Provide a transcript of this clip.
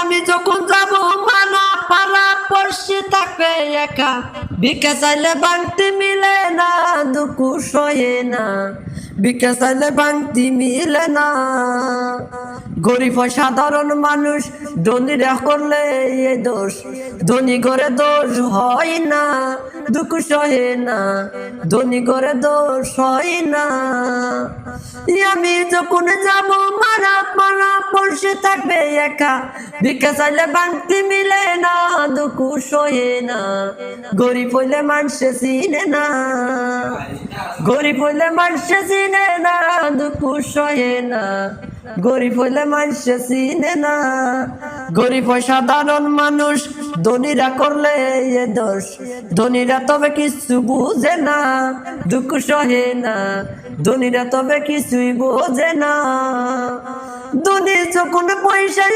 আমি যখন যাব মানা পালা পড়শি থাকে একা, ভিক্ষা চাইলে বাংতি মিলে না, দুঃখ সয়ে না, ভিক্ষা চাইলে বাংতি মিলে না। গরিব সাধারণ মানুষ ধনীরা করলে এ দোষ, ধনী করে দোষ হয় না, দুঃখ সহে না, ধনী করে দোষ হয় না। আমি যখন যাব মারা পালা পড়শি থাকবে একা, ভিক্ষা চাইলে বাংতি মিলে না, দুঃখ সহে না, গরিব হইলে মানুষে চিনে না, গরিব হইলে মানুষে চিনে না, দুঃখ সহে না, গরিব হইলে মানুষে চিনে না। গরিব সাধারণ মানুষ ধনীরা করলে এ দোষ, ধনীরা তবে কিছু বুঝে না, দুঃখ সহে না, ধনীরা তবে কিছুই বোঝে না। ধনী যখন পয়সা